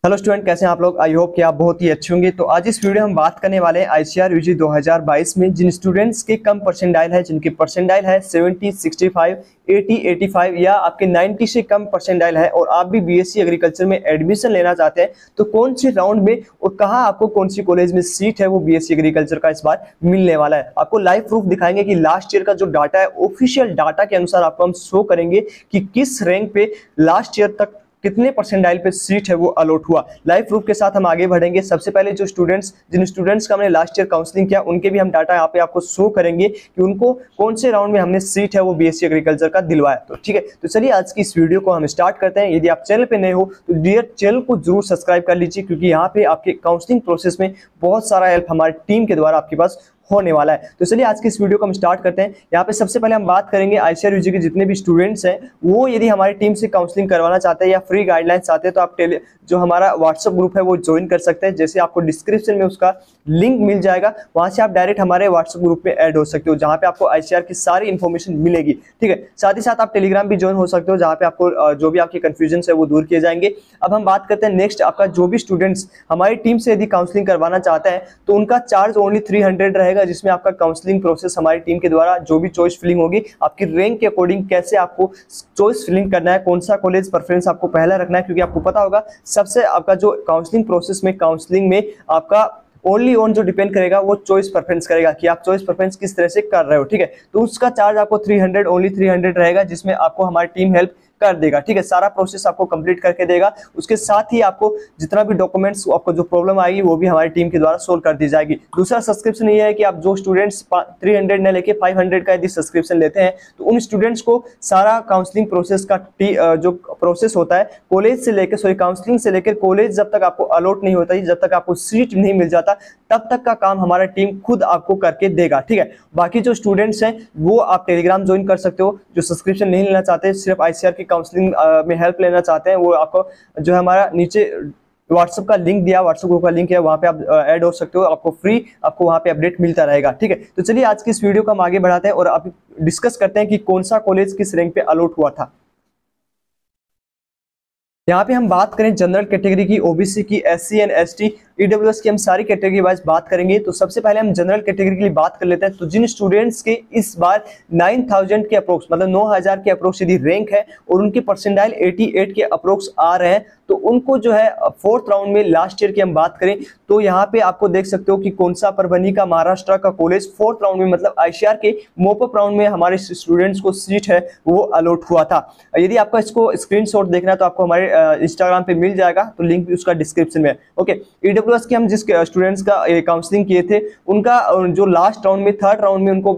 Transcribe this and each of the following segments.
Hello student, कैसे हैं आप लोग। आई होप कि आप बहुत ही अच्छे होंगे। तो आज इस वीडियो में हम बात करने वाले हैं आईसीआर यूजी 2022 में जिन स्टूडेंट्स के कम परसेंटाइल है, जिनकी परसेंटाइल है 70, 65, 80, 85 या आपके 90 से कम परसेंटाइल है और आप भी बीएससी एग्रीकल्चर में एडमिशन लेना चाहते हैं, तो कौन से राउंड में और कहाँ आपको कौन सी कॉलेज में सीट है वो बीएससी एग्रीकल्चर का इस बार मिलने वाला है। आपको लाइव प्रूफ दिखाएंगे कि लास्ट ईयर का जो डाटा है ऑफिशियल डाटा के अनुसार आपको हम शो करेंगे कि किस रैंक पे लास्ट ईयर तक कितने परसेंटाइल पे सीट है वो अलॉट हुआ। लाइव प्रूफ के साथ हम आगे बढ़ेंगे। सबसे पहले जिन स्टूडेंट्स का हमने लास्ट ईयर काउंसलिंग किया उनके भी हम डाटा यहाँ पे आपको शो करेंगे कि उनको कौन से राउंड में हमने सीट है वो बीएससी एग्रीकल्चर का दिलवाया। तो ठीक है, तो चलिए आज की इस वीडियो को हम स्टार्ट करते हैं। यदि आप चैनल पे नए हो तो डियर चैनल को जरूर सब्सक्राइब कर लीजिए, क्योंकि यहाँ पे आपके काउंसलिंग प्रोसेस में बहुत सारा हेल्प हमारी टीम के द्वारा आपके पास होने वाला है। तो चलिए आज की इस वीडियो को हम स्टार्ट करते हैं। यहाँ पे सबसे पहले हम बात करेंगे आईसीआर यूजी के जितने भी स्टूडेंट्स हैं वो यदि हमारी टीम से काउंसलिंग करवाना चाहते हैं या फ्री गाइडलाइंस चाहते हैं तो आप जो हमारा व्हाट्सएप ग्रुप है वो ज्वाइन कर सकते हैं। जैसे आपको डिस्क्रिप्शन में उसका लिंक मिल जाएगा, वहां से आप डायरेक्ट हमारे व्हाट्सएप ग्रुप में ऐड हो सकते हो, जहां पे आपको आईसीआर की सारी इन्फॉर्मेशन मिलेगी। ठीक है, साथ ही साथ आप टेलीग्राम भी ज्वाइन हो सकते हो, जहां पे आपको जो भी आपके कंफ्यूजन है वो दूर किए जाएंगे। अब हम बात करते हैं नेक्स्ट, आपका जो भी स्टूडेंट्स हमारी टीम से यदि काउंसलिंग करवाना चाहते हैं तो उनका चार्ज ओनली 300 रहेगा, जिसमें आपका काउंसलिंग प्रोसेस हमारी टीम के द्वारा जो भी चॉइस फिलिंग होगी आपकी रैंक के अकॉर्डिंग कैसे आपको चॉइस फिलिंग करना है, कौन सा कॉलेज प्रेफरेंस आपको पहला रखना है, क्योंकि आपको पता होगा सबसे आपका जो काउंसलिंग प्रोसेस में काउंसलिंग में आपका ओनली ऑन जो डिपेंड करेगा वो चॉइस प्रेफरेंस करेगा कि आप चॉइस प्रेफरेंस किस तरह से कर रहे हो। ठीक है, तो उसका चार्ज आपको 300 ओनली 300 रहेगा, जिसमें आपको हमारी टीम हेल्प कर देगा। ठीक है, सारा प्रोसेस आपको कंप्लीट करके देगा। उसके साथ ही आपको जितना भी डॉक्यूमेंट्स आपको जो प्रॉब्लम आएगी वो भी हमारी टीम के द्वारा सोल्व कर दी जाएगी। दूसरा सब्सक्रिप्शन ये है कि आप जो स्टूडेंट्स 300 न लेके 500 का यदि सब्सक्रिप्शन लेते हैं तो उन स्टूडेंट्स को सारा काउंसलिंग प्रोसेस का जो प्रोसेस होता है कॉलेज से लेकर काउंसलिंग से लेकर कॉलेज जब तक आपको अलॉट नहीं होता, जब तक आपको सीट नहीं मिल जाता, तब तक का काम हमारा टीम खुद आपको करके देगा। ठीक है, बाकी जो स्टूडेंट्स हैं वो आप टेलीग्राम ज्वाइन कर सकते हो। जो सब्सक्रिप्शन नहीं लेना चाहते, सिर्फ आईसीआर की काउंसलिंग में हेल्प लेना चाहते हैं, वो आपको जो है हमारा नीचे व्हाट्सएप का लिंक दिया, व्हाट्सएप ग्रुप का लिंक है, वहां पे आप ऐड हो सकते हो। आपको फ्री आपको वहां पे अपडेट मिलता रहेगा। ठीक है, तो चलिए आज की इस वीडियो को हम आगे बढ़ाते हैं और आप डिस्कस करते हैं कि कौन सा कॉलेज किस रैंक पे अलॉट हुआ था। यहाँ पे हम बात करें जनरल कैटेगरी की, ओबीसी की, एससी एंड एसटी, ईडब्ल्यूएस की, हम सारी कैटेगरी वाइज बात करेंगे। तो सबसे पहले हम जनरल कैटेगरी के लिए बात कर लेते हैं। तो जिन स्टूडेंट्स के इस बार 9000 के अप्रोक्स मतलब 9000 के अप्रोक्स यदि रैंक है और उनकी परसेंटाइल 88 के अप्रोक्स आ रहे हैं तो उनको जो है फोर्थ राउंड में लास्ट ईयर की हम बात करें तो यहाँ पे आपको देख सकते हो कि कौन सा परभनी का महाराष्ट्र का कॉलेज फोर्थ राउंड में मतलब आईसीआर के मोपअप राउंड में हमारे स्टूडेंट्स को सीट है वो अलॉट हुआ था। यदि आपको इसको स्क्रीनशॉट देखना है तो आपको हमारे इंस्टाग्राम पे मिल जाएगा, तो लिंक भी उसका डिस्क्रिप्शन में। ओके, ईडब्ल्यूएस के हम जिस स्टूडेंट्स का काउंसलिंग किए थे उनका जो लास्ट राउंड में थर्ड राउंड में उनको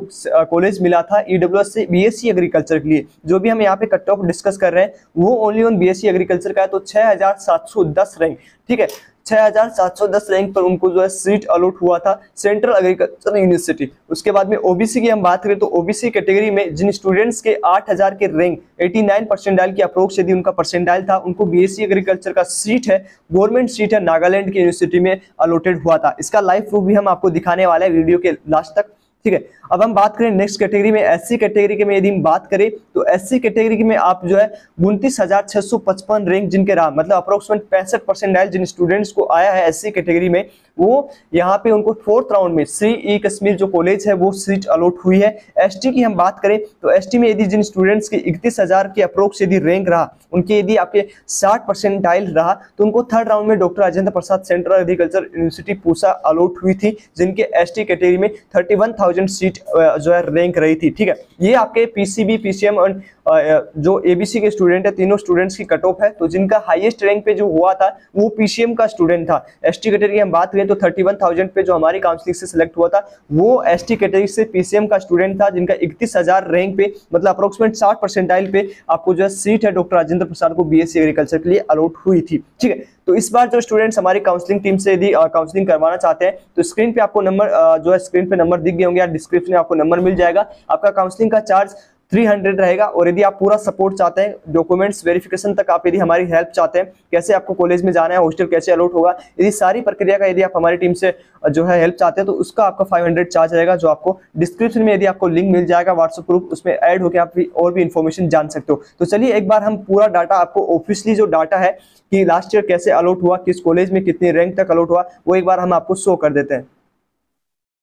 कॉलेज मिला था ईडब्ल्यूएस से बीएससी एग्रीकल्चर के लिए। जो भी हम यहाँ पे कट ऑफ डिस्कस कर रहे हैं वो ओनली ऑन बीएससी एग्रीकल्चर का है, तो 6710 रैंक। ठीक है, 6710 रैंक पर उनको जो है सीट अलॉट हुआ था सेंट्रल एग्रीकल्चर यूनिवर्सिटी। उसके बाद में ओबीसी की हम बात करें तो ओबीसी कैटेगरी में जिन स्टूडेंट्स के 8000 के रैंक 89 परसेंटाइल की अप्रोक्स यदि उनका परसेंटाइल था, उनको बीएससी एग्रीकल्चर का सीट है, गवर्नमेंट सीट है, नागालैंड की यूनिवर्सिटी में अलॉटेड हुआ था। इसका लाइव प्रूफ भी हम आपको दिखाने वाले हैं वीडियो के लास्ट तक। ठीक है, अब हम बात करें नेक्स्ट कैटेगरी में, एससी कैटेगरी के में यदि हम बात करें तो एससी कैटेगरी के में आप जो है 29,655 रैंक जिनके रहा मतलब अप्रोक्सीमेट 65 परसेंटाइल जिन स्टूडेंट्स को आया है एससी कैटेगरी में, वो यहाँ पे उनको फोर्थ राउंड में श्री ई कश्मीर जो कॉलेज है वो सीट अलॉट हुई है। एसटी की हम बात करें तो एसटी में यदि जिन स्टूडेंट्स के 31,000 के अप्रोक्स यदि रैंक रहा, उनके यदि आपके 60 परसेंटाइल रहा तो उनको थर्ड राउंड में doctor Rajendra Prasad central agriculture university Pusa allot हुई थी, जिनके एसटी कैटेगरी में 31,000 सीट जो है रैंक रही थी। ठीक है, ये आपके पीसीबी, पीसीएम और जो एबीसी के स्टूडेंट है तीनों स्टूडेंट्स की कट ऑफ है। तो जिनका हाईएस्ट रैंक पे जो हुआ था वो पीसीएम का स्टूडेंट था। एसटी कैटेगरी हम बात करें तो 31,000 पे जो हमारी काउंसलिंग से सिलेक्ट हुआ था वो एसटी कैटेगरी से पीसीएम का स्टूडेंट था, जिनका 31,000 रैंक पे मतलब अप्रोक्सीमेट 60 परसेंटाइल पे आपको जो है सीट है डॉक्टर राजेंद्र प्रसाद को बीएससी एग्रीकल्चर के लिए अलॉट हुई थी। ठीक है, तो इस बार जो स्टूडेंट्स हमारी काउंसलिंग टीम से यदि काउंसलिंग करवाना चाहते हैं तो स्क्रीन पे आपको नंबर जो है स्क्रीन पे नंबर दिख गए होंगे या डिस्क्रिप्शन में आपको नंबर मिल जाएगा। आपका काउंसलिंग का चार्ज 300 रहेगा। और यदि आप पूरा सपोर्ट चाहते हैं, डॉक्यूमेंट्स वेरिफिकेशन तक आप यदि हमारी हेल्प चाहते हैं, कैसे आपको कॉलेज में जाना है, हॉस्टल कैसे अलॉट होगा, यदि सारी प्रक्रिया का यदि आप हमारी टीम से जो है हेल्प चाहते हैं तो उसका आपका 500 चार्ज रहेगा, जो आपको डिस्क्रिप्शन में यदि आपको लिंक मिल जाएगा व्हाट्सएप ग्रुप, उसमें ऐड होकर आप और भी इन्फॉर्मेशन जान सकते हो। तो चलिए एक बार हम पूरा डाटा आपको ऑफिशियली जो डाटा है कि लास्ट ईयर कैसे अलॉट हुआ, किस कॉलेज में कितनी रैंक तक अलॉट हुआ, वो एक बार हम आपको शो कर देते हैं।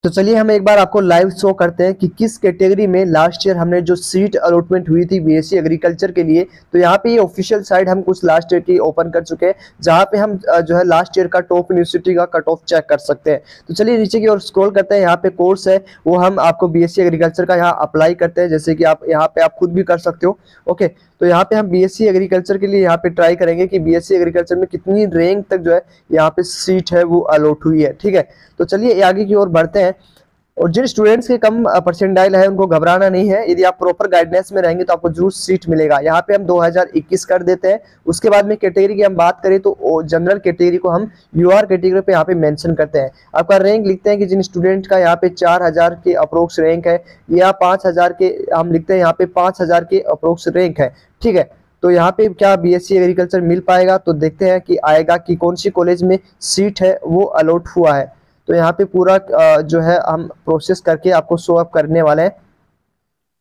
तो चलिए हम एक बार आपको लाइव शो करते हैं कि किस कैटेगरी में लास्ट ईयर हमने जो सीट अलॉटमेंट हुई थी बीएससी एग्रीकल्चर के लिए। तो यहाँ पे ये ऑफिशियल साइट हम कुछ लास्ट ईयर की ओपन कर चुके हैं, जहाँ पे हम जो है लास्ट ईयर का टॉप यूनिवर्सिटी का कट ऑफ चेक कर सकते हैं। तो चलिए नीचे की ओर स्क्रॉल करते हैं, यहाँ पे कोर्स है वो हम आपको बीएससी एग्रीकल्चर का यहाँ अप्लाई करते हैं, जैसे कि आप यहाँ पे आप खुद भी कर सकते हो। ओके, तो यहाँ पे हम बीएससी एग्रीकल्चर के लिए यहाँ पे ट्राई करेंगे कि बीएससी एग्रीकल्चर में कितनी रैंक तक जो है यहाँ पे सीट है वो अलॉट हुई है। ठीक है, तो चलिए आगे की ओर बढ़ते हैं। और जिन स्टूडेंट्स के कम परसेंटाइल है उनको घबराना नहीं है, यदि आप प्रॉपर गाइडेंस में रहेंगे तो आपको जरूर सीट मिलेगा। यहाँ पे हम 2021 कर देते हैं। उसके बाद में कैटेगरी की हम बात करें तो जनरल कैटेगरी को हम यूआर कैटेगरी पे यहाँ पे मेंशन करते हैं। आपका रैंक लिखते हैं कि जिन स्टूडेंट का यहाँ पे 4000 के अप्रोक्स रैंक है, या 5000 के हम लिखते हैं यहाँ पे 5000 के अप्रोक्स रैंक है। ठीक है, तो यहाँ पे क्या बीएससी एग्रीकल्चर मिल पाएगा, तो देखते हैं कि आएगा कि कौन सी कॉलेज में सीट है वो अलॉट हुआ है। तो यहाँ पे पूरा जो है हम प्रोसेस करके आपको शो अप करने वाले हैं।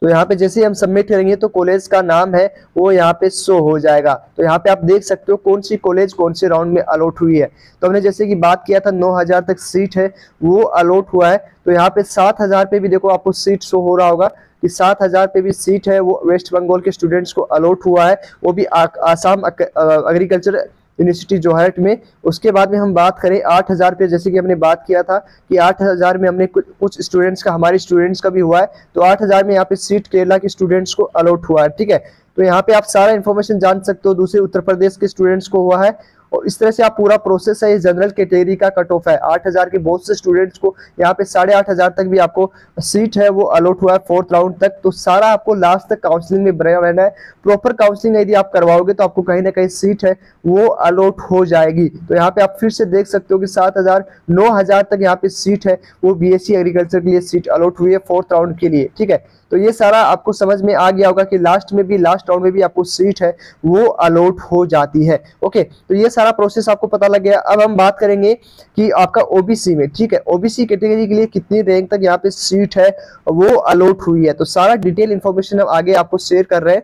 तो यहाँ पे जैसे ही हम सबमिट करेंगे तो कॉलेज का नाम है वो यहाँ पे शो हो जाएगा। तो यहाँ पे आप देख सकते हो कौन सी कॉलेज कौन से राउंड में अलॉट हुई है। तो हमने जैसे कि बात किया था 9000 तक सीट है वो अलॉट हुआ है। तो यहाँ पे 7000 पे भी देखो आपको सीट शो हो रहा होगा कि 7000 पे भी सीट है वो वेस्ट बंगाल के स्टूडेंट्स को अलॉट हुआ है, वो भी आसाम एग्रीकल्चर यूनिवर्सिटी जोहाट में। उसके बाद में हम बात करें 8000 पे, जैसे कि हमने बात किया था कि 8000 में हमने कुछ स्टूडेंट्स का, हमारे स्टूडेंट्स का भी हुआ है। तो 8000 में यहाँ पे सीट केरला के स्टूडेंट्स को अलॉट हुआ है। ठीक है, तो यहाँ पे आप सारा इन्फॉर्मेशन जान सकते हो। दूसरे उत्तर प्रदेश के स्टूडेंट्स को हुआ है, और इस तरह से आप पूरा प्रोसेस है। ये जनरल कैटेगरी का कट ऑफ है। 8000 के बहुत से स्टूडेंट्स को यहाँ पे 8500 तक भी आपको सीट है वो अलॉट हुआ है 4th राउंड तक। तो सारा आपको लास्ट तक काउंसलिंग में बना रहना है। प्रॉपर काउंसलिंग यदि आप करवाओगे तो आपको कहीं ना कहीं सीट है वो अलॉट हो जाएगी। तो यहाँ पे आप फिर से देख सकते हो कि 7000 9000 तक यहाँ पे सीट है वो बीएससी एग्रीकल्चर के लिए सीट अलॉट हुई है 4th राउंड के लिए। ठीक है, तो ये सारा आपको समझ में आ गया होगा कि लास्ट राउंड में भी आपको सीट है वो अलॉट हो जाती है। ओके, तो ये सारा प्रोसेस आपको पता लग गया। अब हम बात करेंगे कि आपका ओबीसी में, ठीक है, ओबीसी कैटेगरी के लिए कितनी रैंक तक यहाँ पे सीट है वो अलॉट हुई है। तो सारा डिटेल इंफॉर्मेशन हम आगे आपको शेयर कर रहे हैं।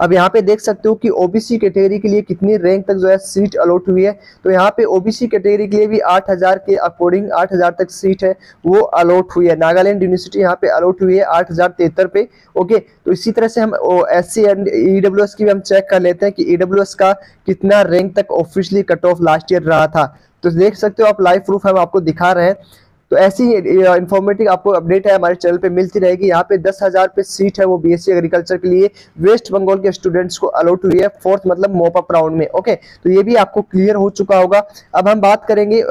अब यहाँ पे देख सकते हो कि ओबीसी कैटेगरी के लिए कितनी रैंक तक जो है सीट अलॉट हुई है। तो यहाँ पे ओबीसी कैटेगरी के लिए भी 8000 के अकॉर्डिंग 8000 तक सीट है वो अलॉट हुई है। नागालैंड यूनिवर्सिटी यहाँ पे अलॉट हुई है 8073 पे। ओके, तो इसी तरह से हम एससी एंड ईडब्ल्यूएस की भी हम चेक कर लेते हैं कि ईडब्ल्यूएस का कितना रैंक तक officially cut off last year रहा था। तो देख सकते हो आप, लाइव प्रूफ हम आपको दिखा रहे हैं। तो ऐसी इन्फॉर्मेटिव आपको अपडेट है हमारे चैनल पे मिलती रहेगी। यहाँ पे 10,000 पे सीट है वो बीएससी एग्रीकल्चर के लिए वेस्ट बंगाल के स्टूडेंट्स को अलॉट हुई है 4th मतलब मॉप अप राउंड में। ओके, तो ये भी आपको क्लियर हो चुका होगा। अब हम बात करेंगे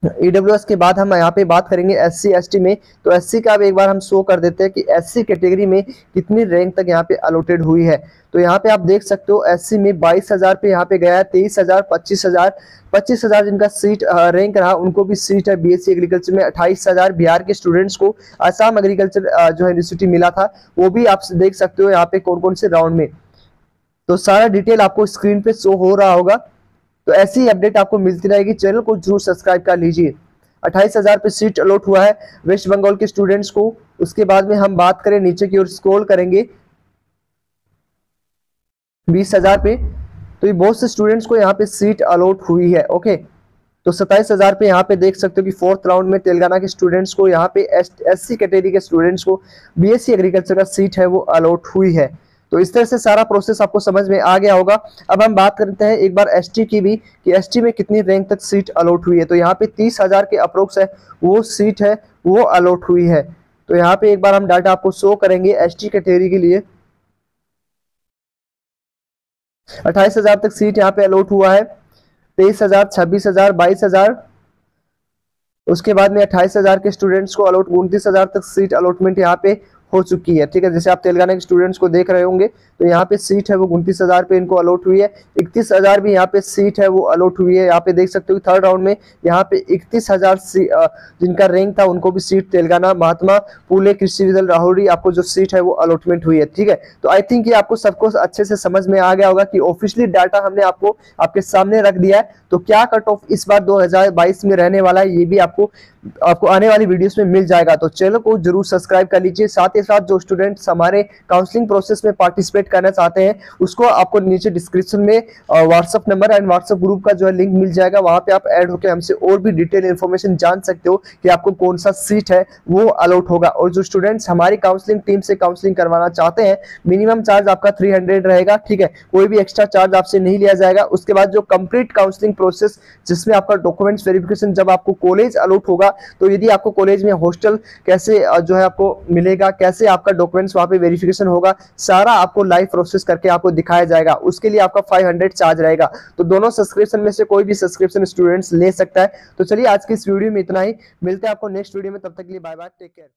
ईडब्ल्यूएस के बाद हम यहाँ पे बात करेंगे एससी एसटी में। तो एससी का अब एक बार हम शो कर देते हैं कि एससी कैटेगरी में कितनी रैंक तक यहाँ पे अलॉटेड हुई है। तो यहाँ पे आप देख सकते हो एससी में 22,000 पे यहाँ पे गया है, 23,000 25,000 जिनका सीट रैंक रहा उनको भी सीट है बीएससी एग्रीकल्चर में। 28,000 बिहार के स्टूडेंट्स को आसाम एग्रीकल्चर जो है यूनिवर्सिटी मिला था, वो भी आप देख सकते हो यहाँ पे कौन कौन से राउंड में। तो सारा डिटेल आपको स्क्रीन पे शो हो रहा होगा। तो ऐसी अपडेट आपको मिलती रहेगी, चैनल को जरूर सब्सक्राइब कर लीजिए। 28,000 पे सीट अलॉट हुआ है वेस्ट बंगाल के स्टूडेंट्स को। उसके बाद में हम बात करें नीचे की ओर स्क्रॉल करेंगे 20,000 पे, तो ये बहुत से स्टूडेंट्स को यहाँ पे सीट अलॉट हुई है। ओके, तो 27,000 पे यहाँ पे देख सकते हो कि 4th राउंड में तेलंगाना के स्टूडेंट्स को, यहाँ पे एससी कैटेगरी के स्टूडेंट्स को बीएससी एग्रीकल्चर का सीट है वो अलॉट हुई है। तो इस तरह से सारा प्रोसेस आपको समझ में आ गया होगा। अब हम बात करते हैं एक बार एसटी की भी कि एसटी में कितनी रैंक तक सीट अलॉट हुई है। तो यहाँ पे 30,000 के अप्रोक्स है वो सीट है वो अलॉट हुई है। तो यहाँ पे एक बार हम डाटा आपको शो करेंगे एसटी कैटेगरी के लिए। 28,000 तक सीट यहाँ पे अलॉट हुआ है, 23,000 26,000 22,000। उसके बाद में 28,000 के स्टूडेंट्स को अलॉट 29,000 तक सीट अलॉटमेंट यहाँ पे हो चुकी है। ठीक है, जैसे आप तेलंगाना के स्टूडेंट्स को देख रहे होंगे तो यहाँ पे सीट है वो 29,000 पे इनको अलॉट हुई है। 31,000 भी यहाँ पे सीट है वो अलॉट हुई है। यहाँ पे देख सकते हो थर्ड राउंड में यहाँ पे 31,000 जिनका रैंक था उनको भी सीट तेलंगाना महात्मा फुले कृषि विद्यालय राहुरी आपको जो सीट है वो अलॉटमेंट हुई है। ठीक है, तो आई थिंक ये आपको सबको अच्छे से समझ में आ गया होगा कि ऑफिशियली डाटा हमने आपको आपके सामने रख दिया है। तो क्या कट ऑफ इस बार 2022 में रहने वाला है ये भी आपको आने वाली वीडियोस में मिल जाएगा। तो चैनल को जरूर सब्सक्राइब कर लीजिए। साथ ही साथ जो स्टूडेंट्स हमारे काउंसलिंग प्रोसेस में पार्टिसिपेट करना चाहते हैं उसको आपको नीचे डिस्क्रिप्शन में WhatsApp number and WhatsApp group का जो है लिंक मिल जाएगा। वहां पे आप ऐड होकर हमसे और भी डिटेल इन्फॉर्मेशन जान सकते हो कि आपको कौन सा सीट है वो अलॉट होगा। और जो स्टूडेंट्स हमारी काउंसलिंग टीम से काउंसलिंग करवाना चाहते हैं मिनिमम चार्ज आपका 300 रहेगा। ठीक है, कोई भी एक्स्ट्रा चार्ज आपसे नहीं लिया जाएगा। उसके बाद जो कंप्लीट काउंसलिंग प्रोसेस जिसमें आपका डॉक्यूमेंट्स वेरिफिकेशन जब आपको कॉलेज अलॉट होगा तो यदि आपको कॉलेज में हॉस्टल कैसे जो है आपको मिलेगा, कैसे आपका डॉक्यूमेंट्स वहां पे वेरिफिकेशन होगा, सारा आपको लाइव प्रोसेस करके आपको दिखाया जाएगा। उसके लिए आपका 500 चार्ज रहेगा। तो दोनों सब्सक्रिप्शन में से कोई भी सब्सक्रिप्शन स्टूडेंट्स ले सकता है। तो चलिए आज की इस वीडियो में इतना ही, मिलते हैं आपको नेक्स्ट वीडियो में, तब तक के लिए बाय बाय, टेक केयर।